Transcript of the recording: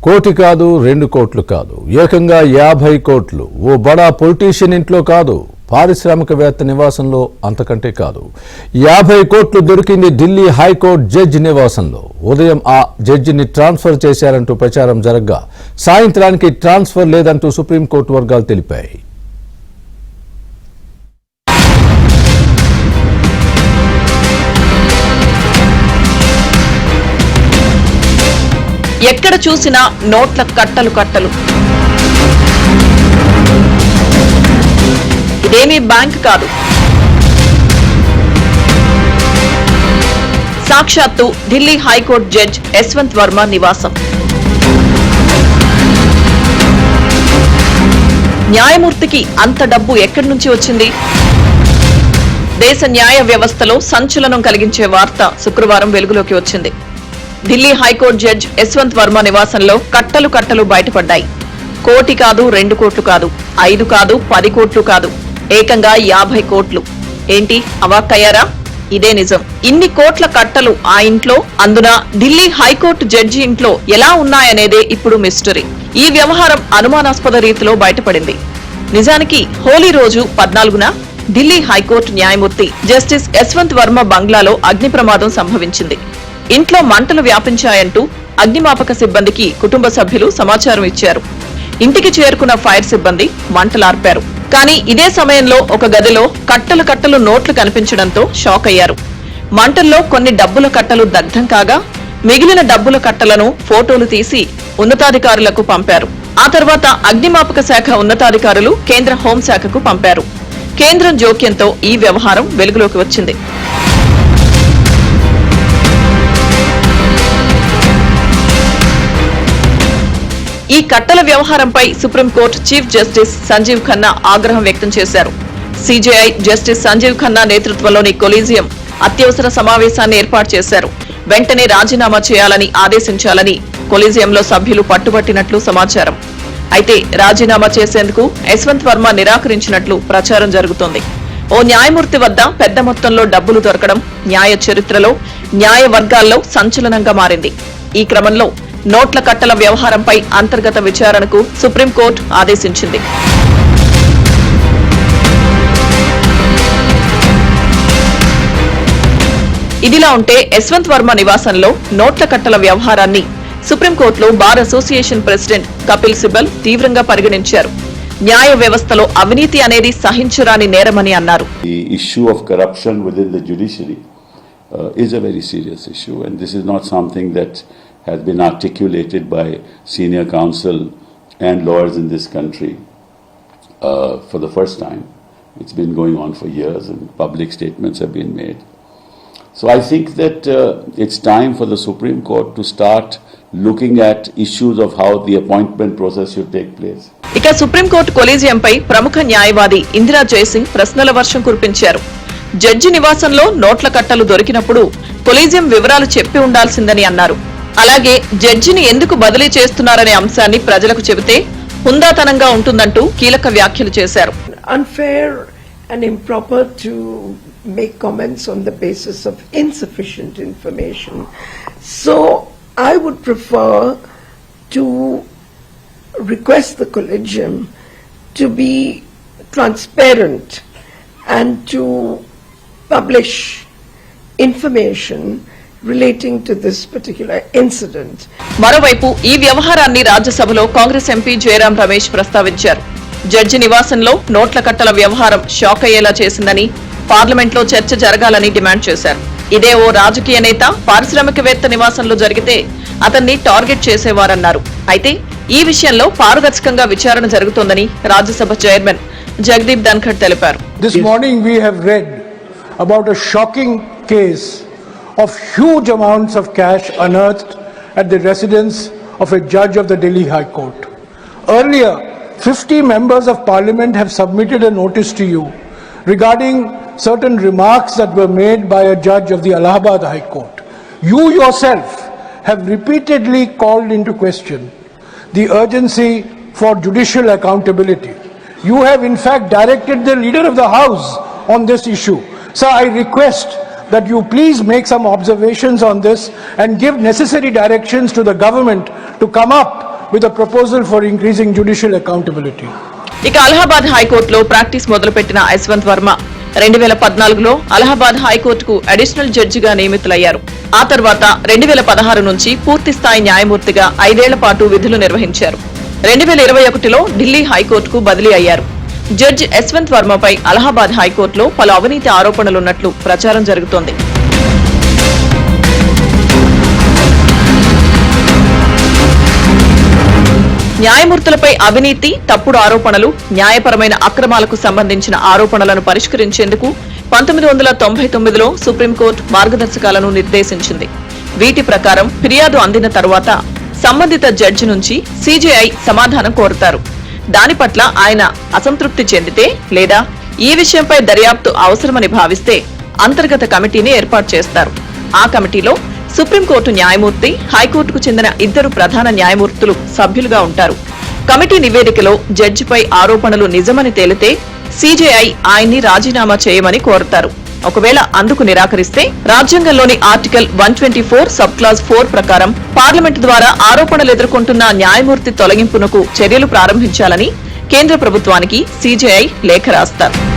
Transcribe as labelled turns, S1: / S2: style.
S1: కోటి కాదు 2 కోట్లు కాదు ఏకంగా 50 కోట్లు ఓ బడా పొలిటీషియన్ ఇంట్లో కాదు పారిశ్రామికవేత్త నివాసంలో అంతకంటే కాదు 50 కోట్లు దొరికింది ఢిల్లీ హైకోర్టు జడ్జి నివాసంలో ఉదయం ఆ జడ్జిని ట్రాన్స్ఫర్ చేశారంటూ ప్రచారం జరగగా సాయంత్రానికి ట్రాన్స్ఫర్ లేదంటూ సుప్రీంకోర్టు వర్గాలు తెలిపాయి.
S2: ఎక్కడ చూసినా నోట్ల కట్టలు కట్టలు. ఇదేమీ బ్యాంక్ కాదు, సాక్షాత్తు ఢిల్లీ హైకోర్టు జడ్జ్ యశ్వంత్ వర్మ నివాసం. న్యాయమూర్తికి అంత డబ్బు ఎక్కడి నుంచి వచ్చింది? దేశ న్యాయ వ్యవస్థలో సంచలనం కలిగించే వార్త శుక్రవారం వెలుగులోకి వచ్చింది. ఢిల్లీ హైకోర్టు జడ్జ్ యశ్వంత్ వర్మ నివాసంలో కట్టలు కట్టలు బయటపడ్డాయి. కోటి కాదు 2 కోట్లు కాదు 5 కాదు 10 కోట్లు కాదు ఏకంగా 50 కోట్లు. ఏంటి అవాక్కయ్యారా? ఇదే నిజం. ఇన్ని కోట్ల కట్టలు ఆ ఇంట్లో, అందున ఢిల్లీ హైకోర్టు జడ్జి ఇంట్లో ఎలా ఉన్నాయనేదే ఇప్పుడు మిస్టరీ. ఈ వ్యవహారం అనుమానాస్పద రీతిలో బయటపడింది. నిజానికి హోలీ రోజు 14న ఢిల్లీ హైకోర్టు న్యాయమూర్తి జస్టిస్ యశ్వంత్ వర్మ బంగ్లాలో అగ్ని ప్రమాదం సంభవించింది. ఇంట్లో మంటలు వ్యాపించాయంటూ అగ్నిమాపక సిబ్బందికి కుటుంబ సభ్యులు సమాచారం ఇచ్చారు. ఇంటికి చేరుకున్న ఫైర్ సిబ్బంది మంటలార్పారు. కానీ ఇదే సమయంలో ఒక గదిలో కట్టలు కట్టలు నోట్లు కనిపించడంతో షాక్ అయ్యారు. మంటల్లో కొన్ని డబ్బుల కట్టలు దగ్ధం కాగా మిగిలిన డబ్బుల కట్టలను ఫోటోలు తీసి ఉన్నతాధికారులకు పంపారు. ఆ తర్వాత అగ్నిమాపక శాఖ ఉన్నతాధికారులు కేంద్ర హోంశాఖకు పంపారు. కేంద్రం జోక్యంతో ఈ వ్యవహారం వెలుగులోకి వచ్చింది. ఈ కట్టల వ్యవహారంపై supreme court chief justice Sanjiv Khanna ఆగ్రహం వ్యక్తం చేశారు. సీజేఐ జస్టిస్ సంజీవ్ ఖన్నా నేతృత్వంలోని కొలీజియం అత్యవసర సమావేశాన్ని ఏర్పాటు చేశారు. వెంటనే రాజీనామా చేయాలని ఆదేశించాలని కొలీజియంలో సభ్యులు పట్టుబట్టినట్లు సమాచారం. అయితే రాజీనామా చేసేందుకు యశ్వంత్ వర్మ నిరాకరించినట్లు ప్రచారం జరుగుతోంది. ఓ న్యాయమూర్తి వద్ద పెద్ద మొత్తంలో డబ్బులు దొరకడం న్యాయ చరిత్రలో, న్యాయ వర్గాల్లో సంచలనంగా మారింది. ఈ క్రమంలో నోట్ల కట్టల వ్యవహారంపై అంతర్గత విచారణకు సుప్రీంకోర్టు ఆదేశించింది. ఇదిలా ఉంటే యశ్వంత్ వర్మ నివాసంలో నోట్ల కట్టల వ్యవహారాన్ని సుప్రీంకోర్టులో bar association president Kapil Sibal తీవ్రంగా పరిగణించారు. న్యాయ వ్యవస్థలో అవినీతి అనేది సహించరాని నేరమని అన్నారు.
S3: The issue of corruption within the judiciary is a very serious issue, and this is not something that has been articulated by senior counsel and lawyers in this country for the first time. It's been going on for years and public statements have been made. So I think that it's time for the Supreme Court to start looking at issues of how the appointment process should take place.
S2: ఇక supreme court కొలీజియంపై ప్రముఖ న్యాయవాది ఇందిరా జయసింగ్ ప్రశ్నల వర్షం కురిపించారు. Judge నివాసంలో నోట్ల కట్టలు దొరికినప్పుడు కొలీజియం వివరాలు చెప్పి ఉండాల్సిందని అన్నారు. అలాగే జడ్జిని ఎందుకు బదిలీ చేస్తున్నారనే అంశాన్ని ప్రజలకు చెబితే హుందాతనంగా ఉంటుందంటూ కీలక వ్యాఖ్యలు చేశారు.
S4: Unfair and improper to make comments on the basis of insufficient information. So I would prefer to request the collegium to be transparent and to publish information relating to this particular incident.
S2: మరోవైపు ఈ వ్యవహారాన్ని రాజ్యసభలో Congress MP Jayaram Ramesh ప్రస్తావించారు. Judge నివాసంలో నోట్ల కట్టల వ్యవహారం shock అయ్యేలా చేసిందని, పార్లమెంట్లో చర్చ జరగాలని డిమాండ్ చేశారు. ఇదే ఓ రాజకీయ నేత పారిశ్రామికవేత్త నివాసంలో జరిగితే అతన్ని టార్గెట్ చేసేవారన్నారు. అయితే ఈ విషయంలో పారదర్శకంగా విచారణ జరుగుతోందని రాజ్యసభ చైర్మన్ జగదీప్ ధన్ఖడ్ తెలిపారు.
S5: This morning we have read about a shocking case of huge amounts of cash unearthed at the residence of a judge of the Delhi High Court. Earlier, 50 members of parliament have submitted a notice to you regarding certain remarks that were made by a judge of the Allahabad High Court. You yourself have repeatedly called into question the urgency for judicial accountability. You have in fact directed the leader of the house on this issue. So I request that you please make some observations on this and give necessary directions to the government to come up with a proposal for increasing judicial accountability.
S2: ఇక అలహాబాద్ హైకోర్టులో practice మొదలుపెట్టిన యశ్వంత్ వర్మ 2014లో అలహాబాద్ హైకోర్టుకు additional జడ్జిగా నియమితులయ్యారు. ఆ తర్వాత 2016 నుంచి పూర్తి స్థాయి న్యాయమూర్తిగా 5 ఏళ్ల పాటు విధులు నిర్వహించారు. 2021లో ఢిల్లీ హైకోర్టుకు బదిలీ అయ్యారు. జడ్జి యశ్వంత్ వర్మపై అలహాబాద్ హైకోర్టులో పలు అవినీతి ఆరోపణలున్నట్లు ప్రచారం జరుగుతోంది. న్యాయమూర్తులపై అవినీతి, తప్పుడు ఆరోపణలు, న్యాయపరమైన అక్రమాలకు సంబంధించిన ఆరోపణలను పరిష్కరించేందుకు 1999లో సుప్రీంకోర్టు మార్గదర్శకాలను నిర్దేశించింది. వీటి ప్రకారం ఫిర్యాదు అందిన తర్వాత సంబంధిత జడ్జి నుంచి సీజేఐ సమాధానం కోరుతారు. దాని పట్ల ఆయన అసంతృప్తి చెందితే లేదా ఈ విషయంపై దర్యాప్తు అవసరమని భావిస్తే అంతర్గత కమిటీని ఏర్పాటు చేస్తారు. ఆ కమిటీలో సుప్రీంకోర్టు న్యాయమూర్తి, హైకోర్టుకు చెందిన 2 ప్రధాన న్యాయమూర్తులు సభ్యులుగా ఉంటారు. కమిటీ నివేదికలో జడ్జిపై ఆరోపణలు నిజమని తేలితే సీజేఐ ఆయన్ని రాజీనామా చేయమని కోరుతారు. ఒకవేళ అందుకు నిరాకరిస్తే రాజ్యాంగంలోని ఆర్టికల్ 124 సబ్ క్లాజ్ 4 ప్రకారం పార్లమెంటు ద్వారా ఆరోపణలు ఎదుర్కొంటున్న న్యాయమూర్తి తొలగింపునకు చర్యలు ప్రారంభించాలని కేంద్ర ప్రభుత్వానికి సీజేఐ లేఖ రాస్తారు.